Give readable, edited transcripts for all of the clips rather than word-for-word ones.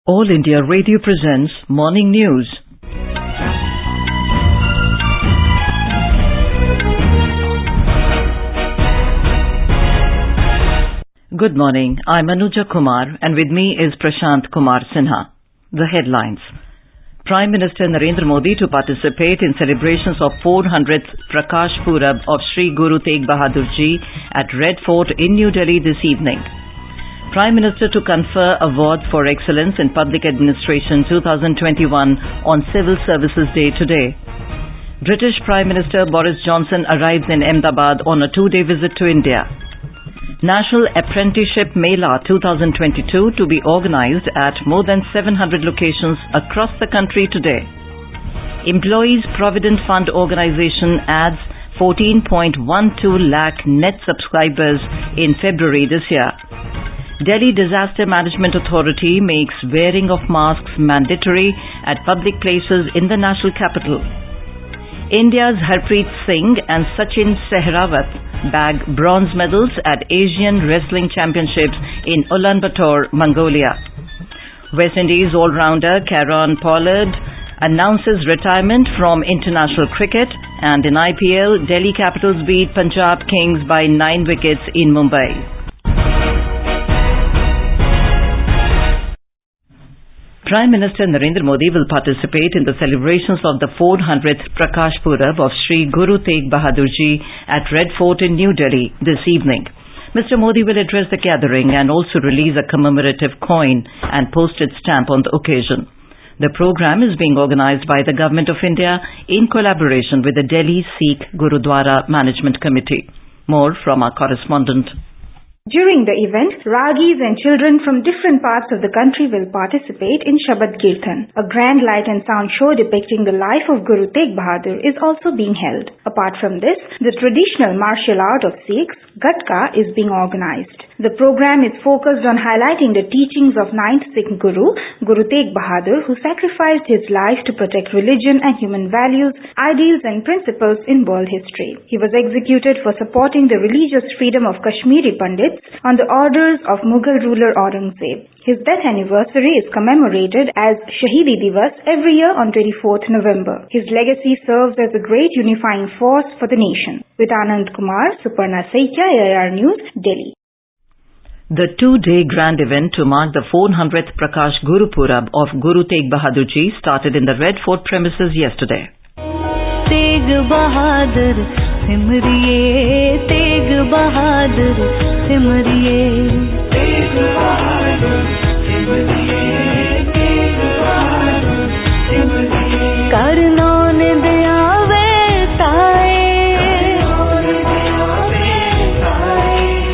All India Radio presents Morning News. Good morning. I'm Anuja Kumar and with me is Prashant Kumar Sinha. The headlines. Prime Minister Narendra Modi to participate in celebrations of 400th Prakash Purab of Sri Guru Tegh Bahadur Ji at Red Fort in New Delhi this evening. Prime Minister to confer Award for Excellence in Public Administration 2021 on Civil Services Day today. British Prime Minister Boris Johnson arrives in Ahmedabad on a two-day visit to India. National Apprenticeship Mela 2022 to be organized at more than 700 locations across the country today. Employees Provident Fund Organization adds 14.12 lakh net subscribers in February this year. Delhi Disaster Management Authority makes wearing of masks mandatory at public places in the national capital. India's Harpreet Singh and Sachin Sehrawat bag bronze medals at Asian Wrestling Championships in Ulaanbaatar, Mongolia. West Indies all-rounder Kieron Pollard announces retirement from international cricket, and in IPL, Delhi Capitals beat Punjab Kings by 9 wickets in Mumbai. Prime Minister Narendra Modi will participate in the celebrations of the 400th Prakash Purab of Sri Guru Tegh Bahadur Ji at Red Fort in New Delhi this evening. Mr. Modi will address the gathering and also release a commemorative coin and postage stamp on the occasion. The program is being organized by the Government of India in collaboration with the Delhi Sikh Gurudwara Management Committee. More from our correspondent. During the event, Ragis and children from different parts of the country will participate in Shabad Kirtan. A grand light and sound show depicting the life of Guru Tegh Bahadur is also being held. Apart from this, the traditional martial art of Sikhs, Gatka, is being organized. The program is focused on highlighting the teachings of 9th Sikh Guru, Guru Tegh Bahadur, who sacrificed his life to protect religion and human values, ideals and principles in world history. He was executed for supporting the religious freedom of Kashmiri Pandits on the orders of Mughal ruler Aurangzeb. His death anniversary is commemorated as Shahidi Divas every year on 24th November. His legacy serves as a great unifying force for the nation. With Anand Kumar, Suparna Saikia, AIR News, Delhi. The two-day grand event to mark the 400th Prakash Guru Purab of Guru Tegh Bahadur Ji started in the Red Fort premises yesterday. Tegh Bahadur Simriye, Tegh Bahadur Simriye, Tegh Bahadur Simriye, Tegh Bahadur Simriye. Karnon diyave taye,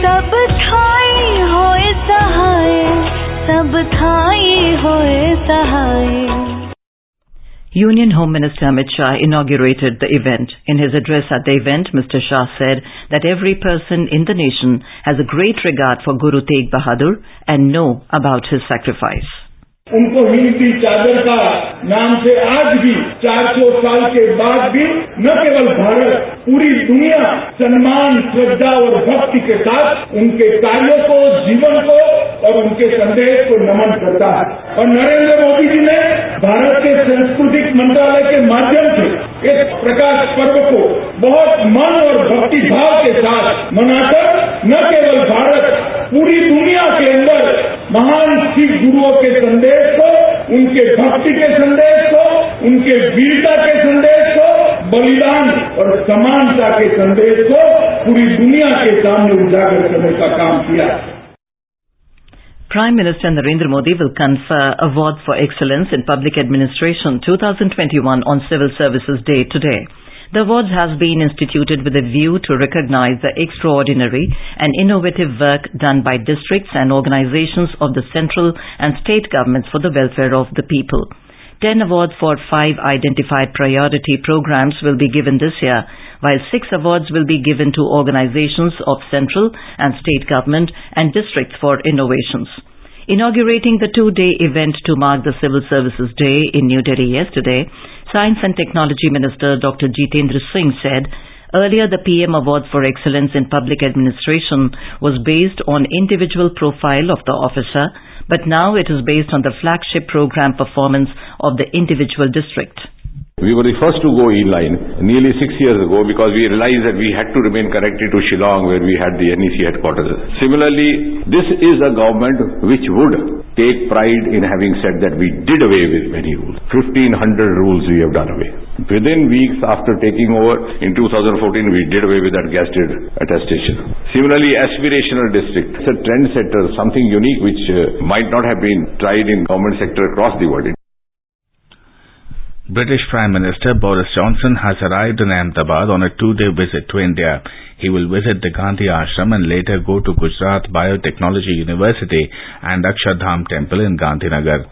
sab thai hoye sahaye, sab thai hoye sahaye. Union Home Minister Amit Shah inaugurated the event. In his address at the event, Mr. Shah said that every person in the nation has a great regard for Guru Tegh Bahadur and know about his sacrifice. उनको हिंद की चादर का नाम से आज भी 400 साल के बाद भी न केवल भारत, पूरी दुनिया सम्मान, श्रद्धा और भक्ति के साथ उनके कार्यों को, जीवन को और उनके संदेश को नमन करता है। और नरेंद्र मोदी जी ने भारत के सांस्कृतिक मंत्रालय के माध्यम से इस प्रकाश पर्व को बहुत मन और भक्ति भाव के साथ मनाकर न केवल भारत, पूरी दुनिया के अंदर महान सिख गुरुओं के संदेश को, उनके भक्ति के संदेश को, उनके वीरता के संदेश को, बलिदान और समानता के संदेश को पूरी दुनिया के सामने उजागर करने का काम किया। Prime Minister Narendra Modi will confer Award for Excellence in Public Administration 2021 on Civil Services Day today. The awards has been instituted with a view to recognize the extraordinary and innovative work done by districts and organizations of the central and state governments for the welfare of the people. 10 awards for 5 identified priority programs will be given this year, while 6 awards will be given to organizations of central and state government and districts for innovations. Inaugurating the two-day event to mark the Civil Services Day in New Delhi yesterday, Science and Technology Minister Dr. Jitendra Singh said Earlier, the PM Award for Excellence in Public Administration was based on individual profile of the officer, but now it is based on the flagship program performance of the individual district. We were the first to go inline nearly 6 years ago because we realized that we had to remain connected to Shillong where we had the NEC headquarters. Similarly, this is a government which would take pride in having said that we did away with many rules. 1,500 rules we have done away. Within weeks after taking over in 2014, we did away with that gazetted attestation. Similarly, aspirational district. It's a trendsetter, something unique which might not have been tried in government sector across the world. British Prime Minister Boris Johnson has arrived in Ahmedabad on a 2-day visit to India. He will visit the Gandhi Ashram and later go to Gujarat Biotechnology University and Akshardham Temple in Gandhinagar.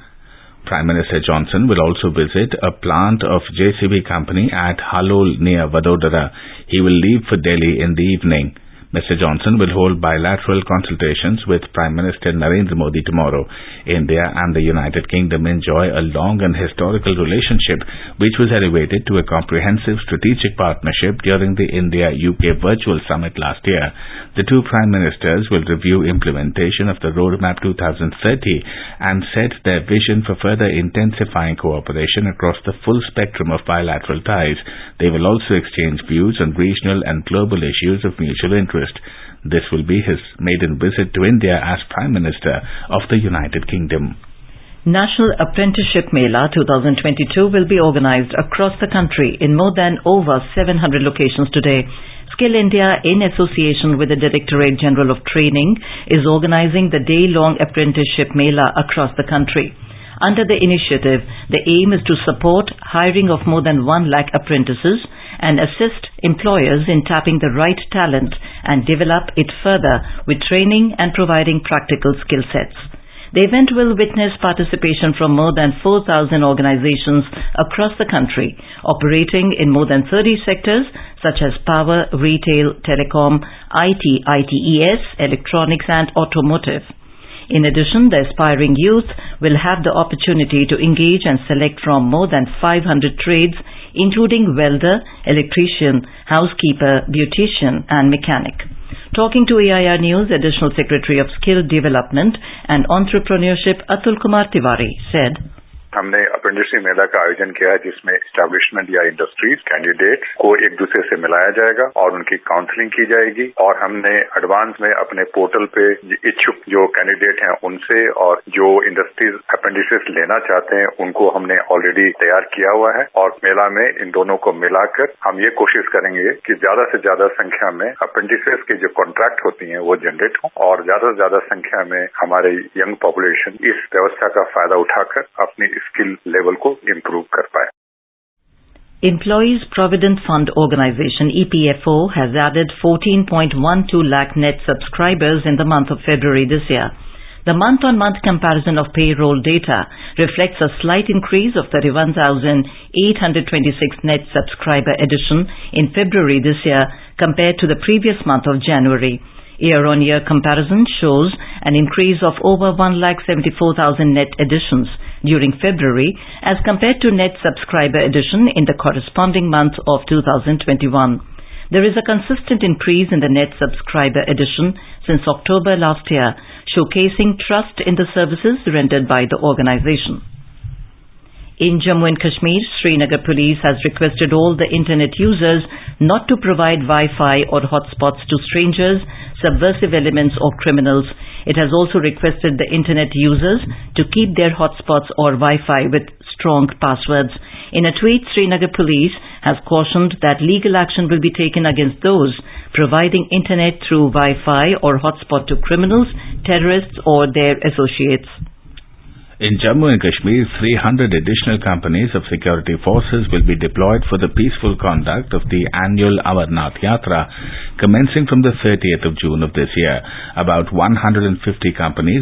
Prime Minister Johnson will also visit a plant of JCB company at Halol near Vadodara. He will leave for Delhi in the evening. Mr. Johnson will hold bilateral consultations with Prime Minister Narendra Modi tomorrow. India and the United Kingdom enjoy a long and historical relationship which was elevated to a comprehensive strategic partnership during the India-UK Virtual Summit last year. The two Prime Ministers will review implementation of the Roadmap 2030 and set their vision for further intensifying cooperation across the full spectrum of bilateral ties. They will also exchange views on regional and global issues of mutual interest. This will be his maiden visit to India as Prime Minister of the United Kingdom. National Apprenticeship Mela 2022 will be organized across the country in more than over 700 locations today. Skill India, in association with the Directorate General of Training, is organizing the day-long Apprenticeship Mela across the country. Under the initiative, the aim is to support hiring of more than 1 lakh apprentices and assist employers in tapping the right talent and develop it further with training and providing practical skill sets. The event will witness participation from more than 4,000 organizations across the country, operating in more than 30 sectors such as power, retail, telecom, IT, ITES, electronics and automotive. In addition, the aspiring youth will have the opportunity to engage and select from more than 500 trades, including welder, electrician, housekeeper, beautician and mechanic. Talking to AIR News, Additional Secretary of Skill Development and Entrepreneurship Atul Kumar Tiwari said, हमने apprenticeship मेला का आयोजन किया है जिसमें establishment या industries candidate को एक दूसरे से मिलाया जाएगा और उनकी काउंसलिंग की जाएगी और हमने एडवांस में अपने पोर्टल पे इच्छुक जो कैंडिडेट हैं उनसे और जो इंडस्ट्रीज अप्रेंटिसेस लेना चाहते हैं उनको हमने ऑलरेडी तैयार किया हुआ है और मेला में इन दोनों को मिलाकर हम ये कोशिश करेंगे कि ज्यादा से ज्यादा संख्या में अप्रेंटिसेस के जो कॉन्ट्रैक्ट होती हैं वो जनरेट हों और ज्यादा से ज्यादा संख्या में हमारे यंग पॉपुलेशन इस व्यवस्था का फायदा उठाकर अपनी skill level को improve कर पाए. Employees Provident Fund Organization EPFO has added 14.12 lakh net subscribers in the month of February this year. The month-on-month comparison of payroll data reflects a slight increase of 31,826 net subscriber addition in February this year compared to the previous month of January. Year-on-year comparison shows an increase of over 1,74,000 net additions during February as compared to net subscriber addition in the corresponding month of 2021. There is a consistent increase in the net subscriber addition since October last year, showcasing trust in the services rendered by the organization. In Jammu and Kashmir, Srinagar Police has requested all the internet users not to provide Wi-Fi or hotspots to strangers, subversive elements or criminals. It has also requested the internet users to keep their hotspots or Wi-Fi with strong passwords. In a tweet, Srinagar Police has cautioned that legal action will be taken against those providing internet through Wi-Fi or hotspot to criminals, terrorists or their associates. In Jammu and Kashmir, 300 additional companies of security forces will be deployed for the peaceful conduct of the annual Amarnath Yatra, commencing from the 30th of June of this year. About 150 companies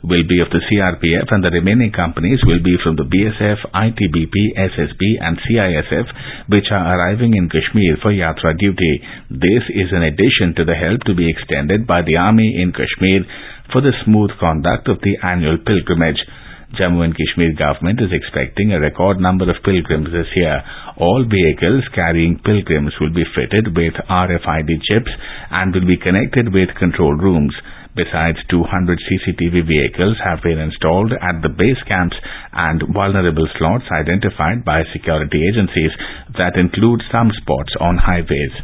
will be of the CRPF and the remaining companies will be from the BSF, ITBP, SSB and CISF, which are arriving in Kashmir for Yatra duty. This is in addition to the help to be extended by the Army in Kashmir for the smooth conduct of the annual pilgrimage. Jammu and Kashmir government is expecting a record number of pilgrims this year. All vehicles carrying pilgrims will be fitted with RFID chips and will be connected with control rooms. Besides, 200 CCTV vehicles have been installed at the base camps and vulnerable slots identified by security agencies that include some spots on highways.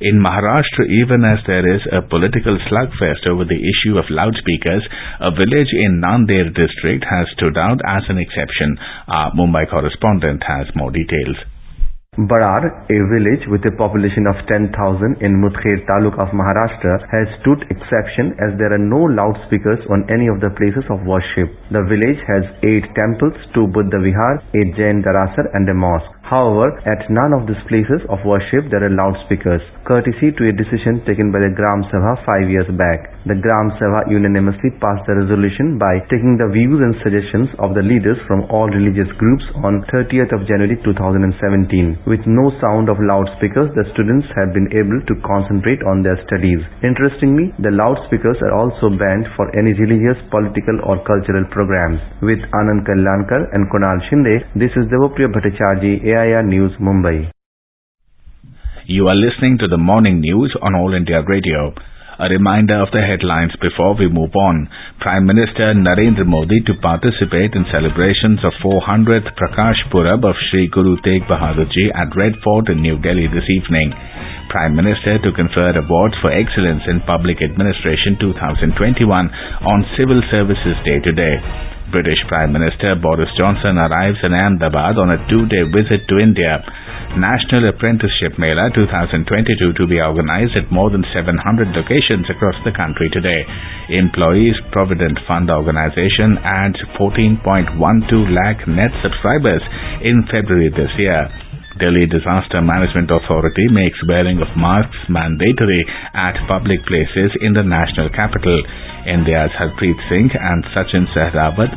In Maharashtra, even as there is a political slugfest over the issue of loudspeakers, a village in Nanded district has stood out as an exception. Our Mumbai correspondent has more details. Barar, a village with a population of 10,000 in Mudger Taluk of Maharashtra, has stood exception as there are no loudspeakers on any of the places of worship. The village has 8 temples, 2 Buddha Vihar, a Jain Darasar and a mosque. However, at none of these places of worship there are loudspeakers, courtesy to a decision taken by the Gram Sabha 5 years back. The Gram Sabha unanimously passed the resolution by taking the views and suggestions of the leaders from all religious groups on 30th of January 2017. With no sound of loudspeakers, the students have been able to concentrate on their studies. Interestingly, the loudspeakers are also banned for any religious, political or cultural programs. With Anand Kalyankar and Kunal Shinde, this is Devopriya Bhattacharjee, AIR News, Mumbai. You are listening to the morning news on All India Radio. A reminder of the headlines before we move on. Prime Minister Narendra Modi to participate in celebrations of 400th Prakash Purab of Sri Guru Tegh Bahadur Ji at Red Fort in New Delhi this evening. Prime Minister to confer awards for excellence in public administration 2021 on Civil Services Day today. British Prime Minister Boris Johnson arrives in Ahmedabad on a 2-day visit to India. National Apprenticeship Mela 2022 to be organized at more than 700 locations across the country today. Employees Provident Fund Organization adds 14.12 lakh net subscribers in February this year. Delhi Disaster Management Authority makes wearing of masks mandatory at public places in the national capital. India's Harpreet Singh and Sachin Sehrawat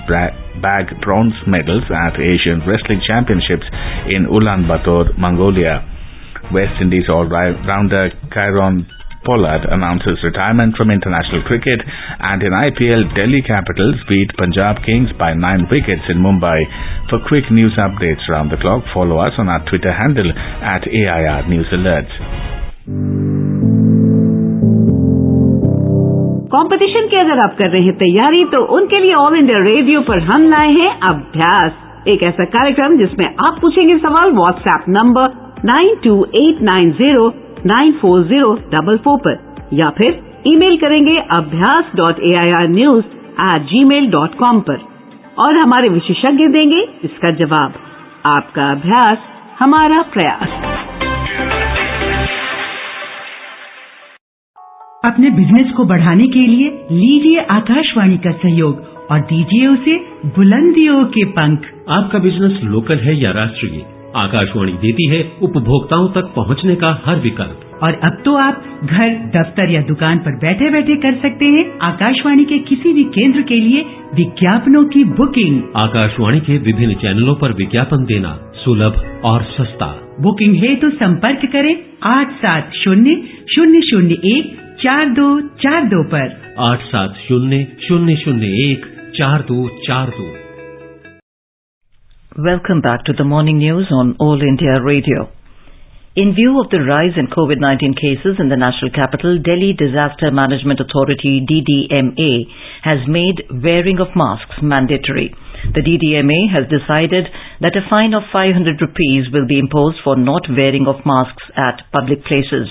bagged bronze medals at Asian Wrestling Championships in Ulaanbaatar, Mongolia. West Indies all-rounder Kieron Pollard announces retirement from international cricket, and in IPL, Delhi Capitals beat Punjab Kings by 9 wickets in Mumbai. For quick news updates round the clock, follow us on our Twitter handle at AIR News Alerts. Competition की अगर आप कर रहे हैं तैयारी, तो उनके लिए ऑल इंडिया रेडियो पर हम लाए हैं अभ्यास, एक ऐसा कार्यक्रम जिसमें आप पूछेंगे सवाल व्हाट्सएप नंबर 9289094044 पर, या फिर ईमेल करेंगे abhyas.airnews@gmail.com पर, और हमारे विशेषज्ञ देंगे इसका जवाब। आपका अभ्यास हमारा प्रयास। अपने बिजनेस को बढ़ाने के लिए लीजिए आकाशवाणी का सहयोग और दीजिए उसे बुलंदियों के पंख। आपका बिजनेस लोकल है या राष्ट्रीय, आकाशवाणी देती है उपभोक्ताओं तक पहुंचने का हर विकल्प। और अब तो आप घर, दफ्तर या दुकान पर बैठे बैठे कर सकते हैं आकाशवाणी के किसी भी केंद्र के लिए विज्ञापनों की बुकिंग। आकाशवाणी के विभिन्न चैनलों पर विज्ञापन देना सुलभ और सस्ता। बुकिंग है तो संपर्क करें 8700014242 पर 8700014242। Welcome back to the morning news on All India Radio. In view of the rise in COVID-19 cases in the national capital, Delhi Disaster Management Authority DDMA has made wearing of masks mandatory. The DDMA has decided that a fine of 500 rupees will be imposed for not wearing of masks at public places.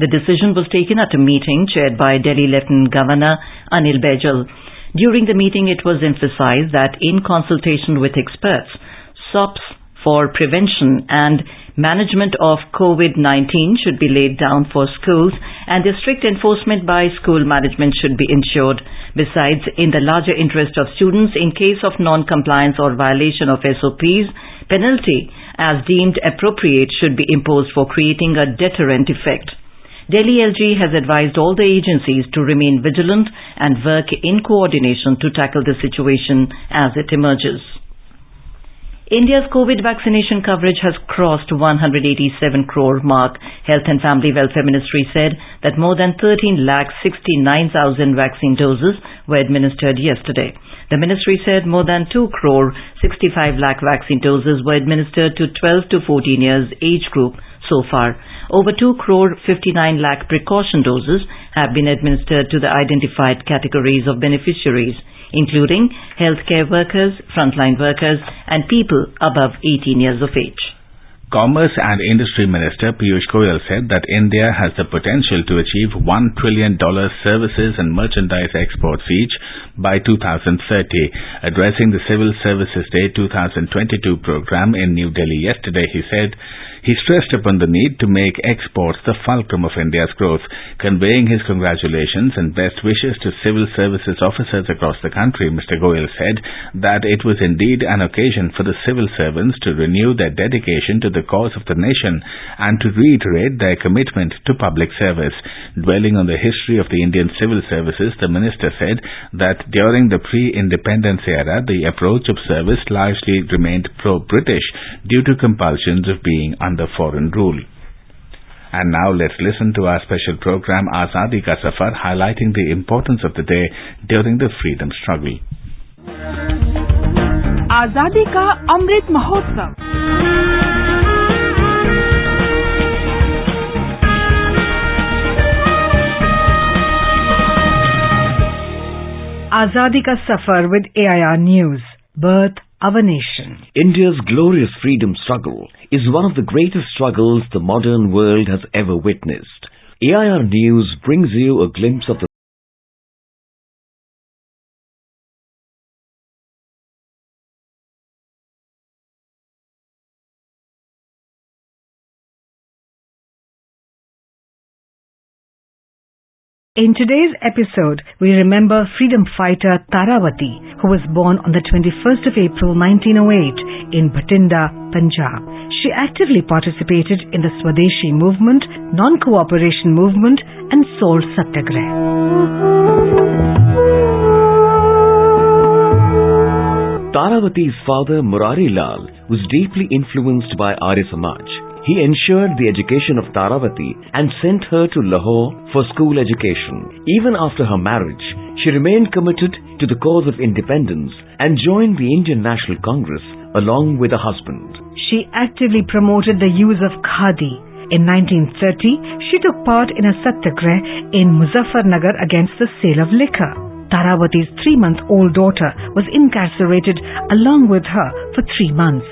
The decision was taken at a meeting chaired by Delhi Lieutenant Governor Anil Baijal. During the meeting, it was emphasized that in consultation with experts, SOPs for prevention and management of COVID-19 should be laid down for schools, and their strict enforcement by school management should be ensured. Besides, in the larger interest of students, in case of non-compliance or violation of SOPs, penalty as deemed appropriate should be imposed for creating a deterrent effect. Delhi LG has advised all the agencies to remain vigilant and work in coordination to tackle the situation as it emerges. India's COVID vaccination coverage has crossed 187 crore mark. Health and Family Welfare Ministry said that more than 13,69,000 vaccine doses were administered yesterday. The ministry said more than 2 crore 65 lakh vaccine doses were administered to 12 to 14 years age group So far, over 2,59 lakh precaution doses have been administered to the identified categories of beneficiaries, including healthcare workers, frontline workers, and people above 18 years of age. Commerce and Industry Minister Piyush Goyal said that India has the potential to achieve $1 trillion services and merchandise exports each by 2030. Addressing the Civil Services Day 2022 program in New Delhi yesterday, he stressed upon the need to make exports the fulcrum of India's growth, conveying his congratulations and best wishes to civil services officers across the country. Mr. Goyal said that it was indeed an occasion for the civil servants to renew their dedication to the cause of the nation and to reiterate their commitment to public service. Dwelling on the history of the Indian civil services, the minister said that during the pre-independence era, the approach of service largely remained pro-British due to compulsions of being under foreign rule. And now let's listen to our special program Azadi Ka Safar, highlighting the importance of the day during the freedom struggle. Azadi Ka Amrit Mahotsav. Azadi Ka Safar with AIR News. Birth of a Nation. India's glorious freedom struggle is one of the greatest struggles the modern world has ever witnessed. AIR News brings you a glimpse of the In today's episode, we remember freedom fighter Tarawati, who was born on the 21st of April 1908 in Bhatinda, Punjab. She actively participated in the Swadeshi movement, non-cooperation movement and Salt Satyagrah. Tarawati's father Murari Lal was deeply influenced by Arya Samaj. He ensured the education of Tarawati and sent her to Lahore for school education. Even after her marriage, she remained committed to the cause of independence and joined the Indian National Congress along with her husband. She actively promoted the use of khadi. In 1930, she took part in a satyagrah in Muzaffarnagar against the sale of liquor. Tarawati's 3-month-old daughter was incarcerated along with her for 3 months.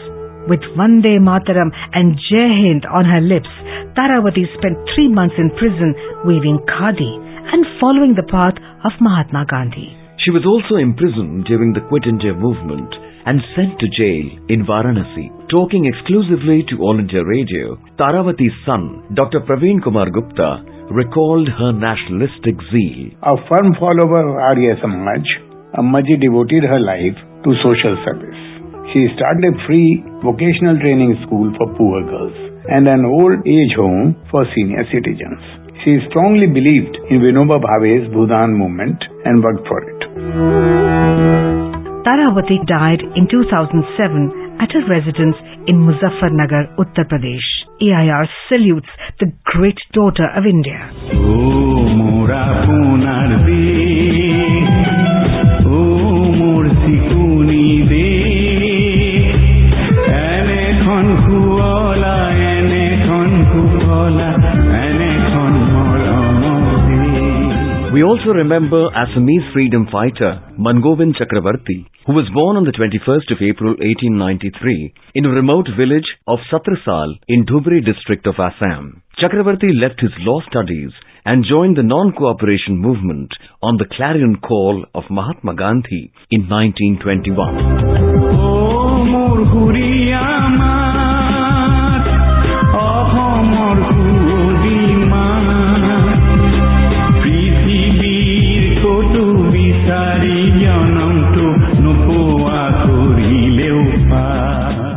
With Vande Mataram and Jai Hind on her lips, Tarawati spent 3 months in prison weaving khadi and following the path of Mahatma Gandhi. She was also imprisoned during the Quit India movement and sent to jail in Varanasi. Talking exclusively to All India Radio, Tarawati's son, Dr. Praveen Kumar Gupta, recalled her nationalistic zeal. A firm follower of Arya Samaj, Ammaji devoted her life to social service. She started a free vocational training school for poor girls and an old age home for senior citizens. She strongly believed in Vinoba Bhave's Bhudan movement and worked for it. Tarawati died in 2007 at her residence in Muzaffarnagar, Uttar Pradesh. AIR salutes the great daughter of India. We also remember Assamese freedom fighter Mangovind Chakravarti, who was born on the 21st of April 1893 in a remote village of Satrasal in Dhubri district of Assam. Chakravarti left his law studies and joined the non-cooperation movement on the clarion call of Mahatma Gandhi in 1921.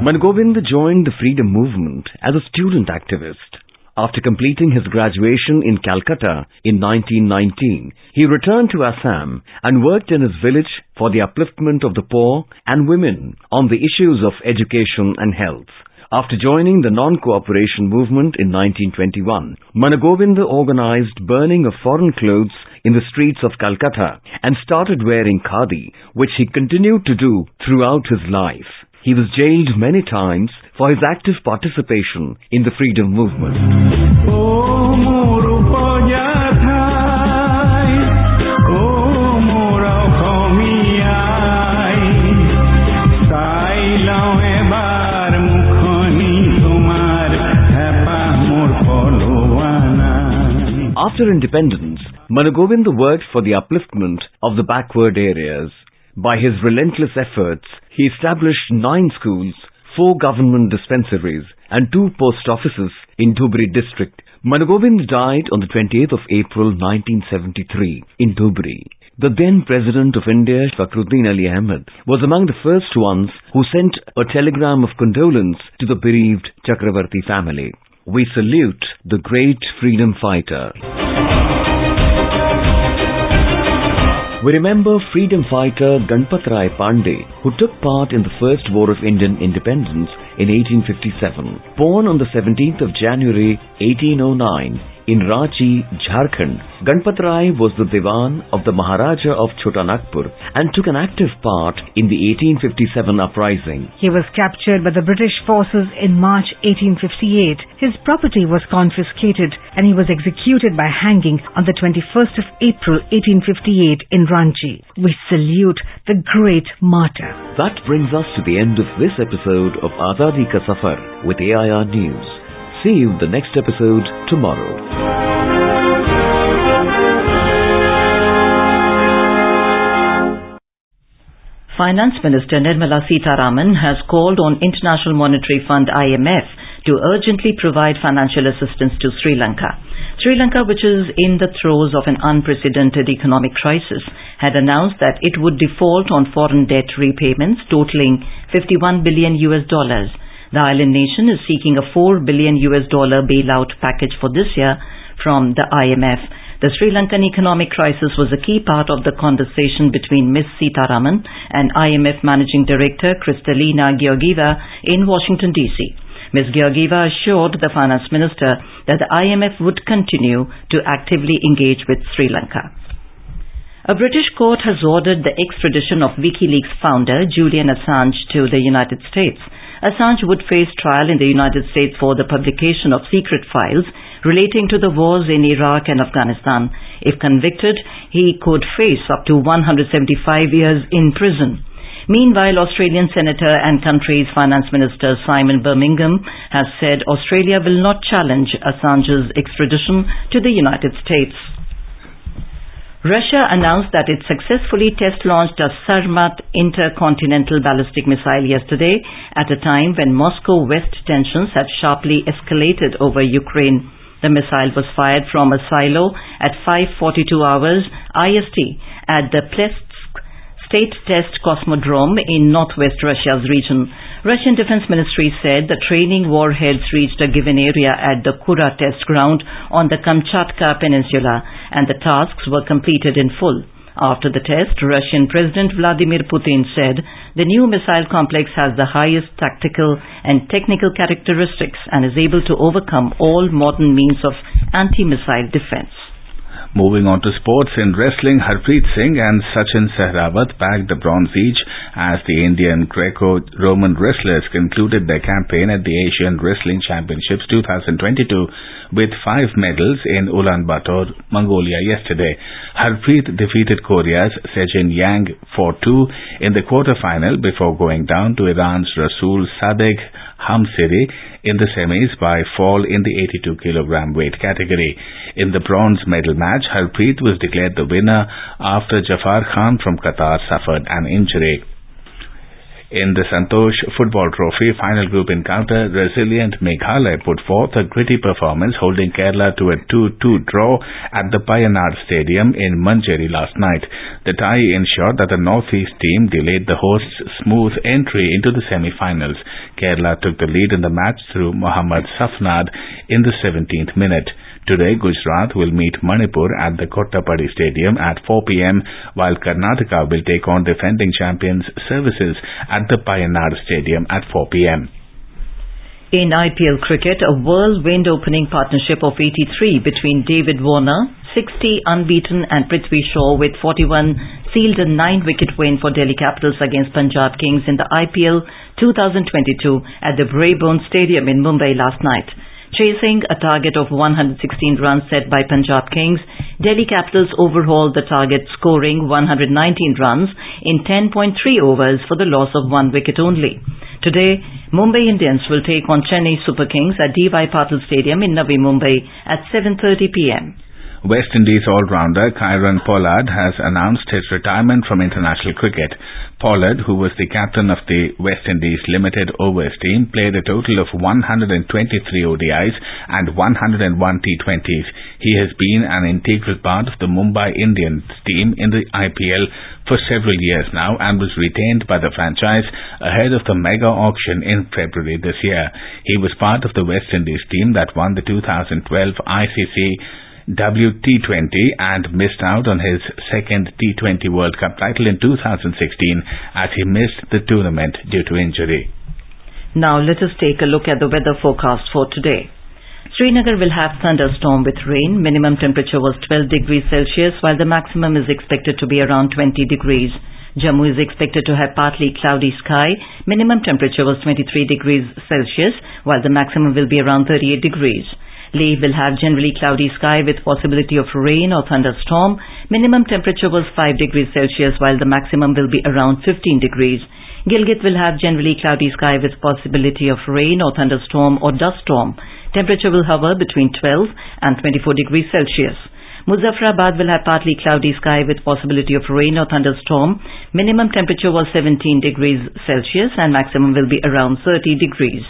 Mangovind joined the freedom movement as a student activist. After completing his graduation in Calcutta in 1919, he returned to Assam and worked in his village for the upliftment of the poor and women on the issues of education and health. After joining the non-cooperation movement in 1921, Mangovind organized burning of foreign clothes in the streets of Calcutta and started wearing khadi, which he continued to do throughout his life. He was jailed many times for his active participation in the freedom movement. After independence, Manu Govinda worked for the upliftment of the backward areas. By his relentless efforts, he established 9 schools, 4 government dispensaries and 2 post offices in Dhubri district. Manu Govinda died on the 28th of April 1973 in Dhubri. The then President of India, Fakhruddin Ali Ahmed, was among the first ones who sent a telegram of condolence to the bereaved Chakravarti family. We salute the great freedom fighter. We remember freedom fighter Ganpat Rai Pandey, who took part in the First War of Indian Independence in 1857. Born on the 17th of January 1809 in Ranchi, Jharkhand, Ganpat Rai was the Diwan of the Maharaja of Chota Nagpur and took an active part in the 1857 uprising. He was captured by the British forces in March 1858. His property was confiscated and he was executed by hanging on the 21st of April 1858 in Ranchi. We salute the great martyr. That brings us to the end of this episode of Azadi Ka Safar with AIR News. See you in the next episode tomorrow. Finance Minister Nirmala Sitharaman has called on International Monetary Fund IMF to urgently provide financial assistance to Sri Lanka. Sri Lanka, which is in the throes of an unprecedented economic crisis, had announced that it would default on foreign debt repayments totaling $51 billion. The island nation is seeking a $4 billion bailout package for this year from the IMF. The Sri Lankan economic crisis was a key part of the conversation between Ms. Sitharaman and IMF Managing Director Kristalina Georgieva in Washington, D.C. Ms. Georgieva assured the Finance Minister that the IMF would continue to actively engage with Sri Lanka. A British court has ordered the extradition of WikiLeaks founder Julian Assange to the United States. Assange would face trial in the United States for the publication of secret files relating to the wars in Iraq and Afghanistan. If convicted, he could face up to 175 years in prison. Meanwhile, Australian Senator and country's Finance Minister Simon Birmingham has said Australia will not challenge Assange's extradition to the United States. Russia announced that it successfully test-launched a Sarmat intercontinental ballistic missile yesterday at a time when Moscow-West tensions had sharply escalated over Ukraine. The missile was fired from a silo at 5:42 hours IST at the Plesetsk State Test Cosmodrome in northwest Russia's region. Russian Defense Ministry said the training warheads reached a given area at the Kura test ground on the Kamchatka Peninsula, and the tasks were completed in full. After the test, Russian President Vladimir Putin said the new missile complex has the highest tactical and technical characteristics and is able to overcome all modern means of anti-missile defense. Moving on to sports, in wrestling, Harpreet Singh and Sachin Sehrawat bagged the bronze each as the Indian Greco-Roman wrestlers concluded their campaign at the Asian Wrestling Championships 2022 with 5 medals in Ulaanbaatar, Mongolia yesterday. Harpreet defeated Korea's Sejin Yang 4-2 in the quarter-final before going down to Iran's Rasul Sadegh Hamsiri in the semis by fall in the 82-kilogram weight category. In the bronze medal match, Harpreet was declared the winner after Jafar Khan from Qatar suffered an injury. In the Santosh Football Trophy final group encounter, resilient Meghalaya put forth a gritty performance, holding Kerala to a 2-2 draw at the Payanad Stadium in Manjeri last night. The tie ensured that the Northeast team delayed the hosts' smooth entry into the semi-finals. Kerala took the lead in the match through Mohammad Safnad in the 17th minute. Today, Gujarat will meet Manipur at the Kottapadi Stadium at 4 p.m, while Karnataka will take on defending champions Services at the Payanad Stadium at 4 p.m. In IPL cricket, a whirlwind opening partnership of 83 between David Warner, 60 unbeaten, and Prithvi Shaw with 41 sealed a 9-wicket win for Delhi Capitals against Punjab Kings in the IPL 2022 at the Brabourne Stadium in Mumbai last night. Chasing a target of 116 runs set by Punjab Kings, Delhi Capitals overhauled the target, scoring 119 runs in 10.3 overs for the loss of 1 wicket only. Today, Mumbai Indians will take on Chennai Super Kings at D.Y. Patil Stadium in Navi Mumbai at 7:30 p.m. West Indies all-rounder Kieron Pollard has announced his retirement from international cricket. Pollard, who was the captain of the West Indies limited overs team, played a total of 123 ODIs and 101 T20s. He has been an integral part of the Mumbai Indians team in the IPL for several years now and was retained by the franchise ahead of the mega auction in February this year. He was part of the West Indies team that won the 2012 ICC WT20 and missed out on his second T20 World Cup title in 2016 as he missed the tournament due to injury. Now let us take a look at the weather forecast for today. Srinagar will have thunderstorm with rain. Minimum temperature was 12 degrees Celsius while the maximum is expected to be around 20 degrees. Jammu is expected to have partly cloudy sky. Minimum temperature was 23 degrees Celsius while the maximum will be around 38 degrees. Leh will have generally cloudy sky with possibility of rain or thunderstorm. Minimum temperature was 5 degrees Celsius while the maximum will be around 15 degrees. Gilgit will have generally cloudy sky with possibility of rain or thunderstorm or dust storm. Temperature will hover between 12 and 24 degrees Celsius. Muzaffarabad will have partly cloudy sky with possibility of rain or thunderstorm. Minimum temperature was 17 degrees Celsius and maximum will be around 30 degrees.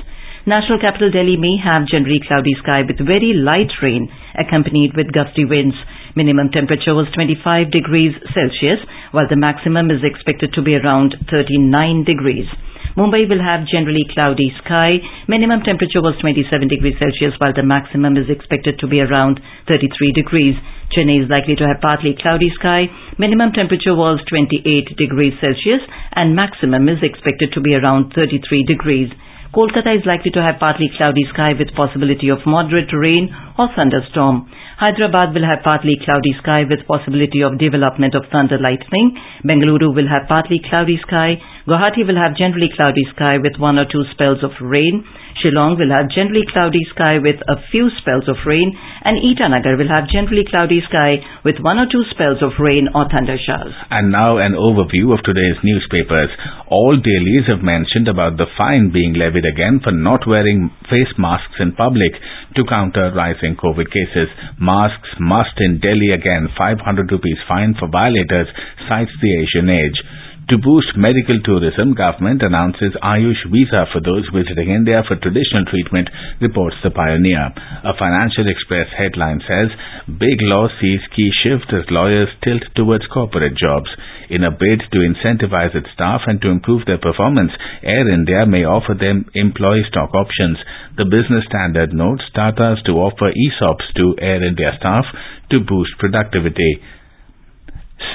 National capital Delhi may have generally cloudy sky with very light rain accompanied with gusty winds. Minimum temperature was 25 degrees Celsius while the maximum is expected to be around 39 degrees. Mumbai will have generally cloudy sky. Minimum temperature was 27 degrees Celsius while the maximum is expected to be around 33 degrees. Chennai is likely to have partly cloudy sky. Minimum temperature was 28 degrees Celsius and maximum is expected to be around 33 degrees. Kolkata is likely to have partly cloudy sky with possibility of moderate rain or thunderstorm. Hyderabad will have partly cloudy sky with possibility of development of thunder lightning. Bengaluru will have partly cloudy sky. Guwahati will have generally cloudy sky with 1 or 2 spells of rain. Shillong will have generally cloudy sky with a few spells of rain, and Itanagar will have generally cloudy sky with 1 or 2 spells of rain or thunder showers. And now an overview of today's newspapers. All dailies have mentioned about the fine being levied again for not wearing face masks in public to counter rising COVID cases. Masks must in Delhi again. 500 rupees fine for violators, cites the Asian Age. To boost medical tourism, government announces Ayush visa for those visiting India for traditional treatment, reports the Pioneer. A Financial Express headline says, Big Law sees key shift as lawyers tilt towards corporate jobs. In a bid to incentivize its staff and to improve their performance, Air India may offer them employee stock options. The Business Standard notes Tatas to offer ESOPs to Air India staff to boost productivity.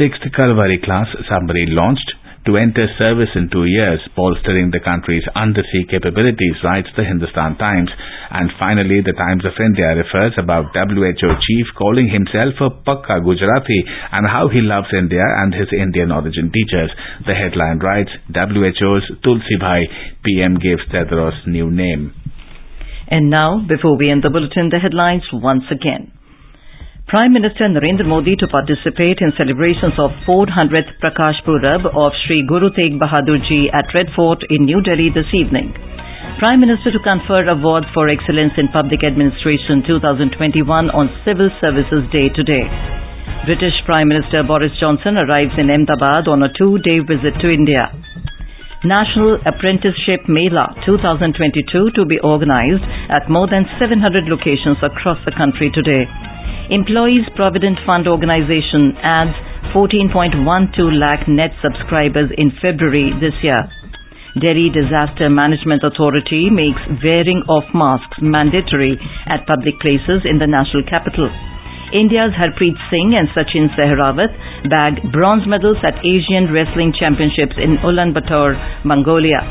6th Kalvari class submarine launched to enter service in 2 years, bolstering the country's undersea capabilities, writes the Hindustan Times. And finally, the Times of India refers about WHO chief calling himself a Pakka Gujarati and how he loves India and his Indian origin teachers. The headline writes, WHO's Tulsi Bhai, PM gives Tedros new name. And now, before we end the bulletin, the headlines once again. Prime Minister Narendra Modi to participate in celebrations of 400th Prakash Purab of Sri Guru Tegh Bahadur Ji at Red Fort in New Delhi this evening. Prime Minister to confer awards for excellence in public administration 2021 on Civil Services Day today. British Prime Minister Boris Johnson arrives in Ahmedabad on a 2-day visit to India. National Apprenticeship Mela 2022 to be organized at more than 700 locations across the country today. Employees Provident Fund Organization adds 14.12 lakh net subscribers in February this year. Delhi Disaster Management Authority makes wearing of masks mandatory at public places in the national capital. India's Harpreet Singh and Sachin Sehrawat bagged bronze medals at Asian Wrestling Championships in Ulaanbaatar, Mongolia.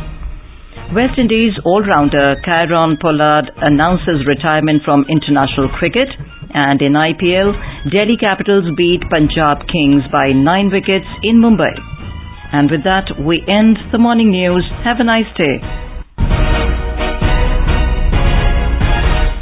West Indies all-rounder Kieron Pollard announces retirement from international cricket. And in IPL, Delhi Capitals beat Punjab Kings by 9 wickets in Mumbai. And with that, we end the morning news. Have a nice day.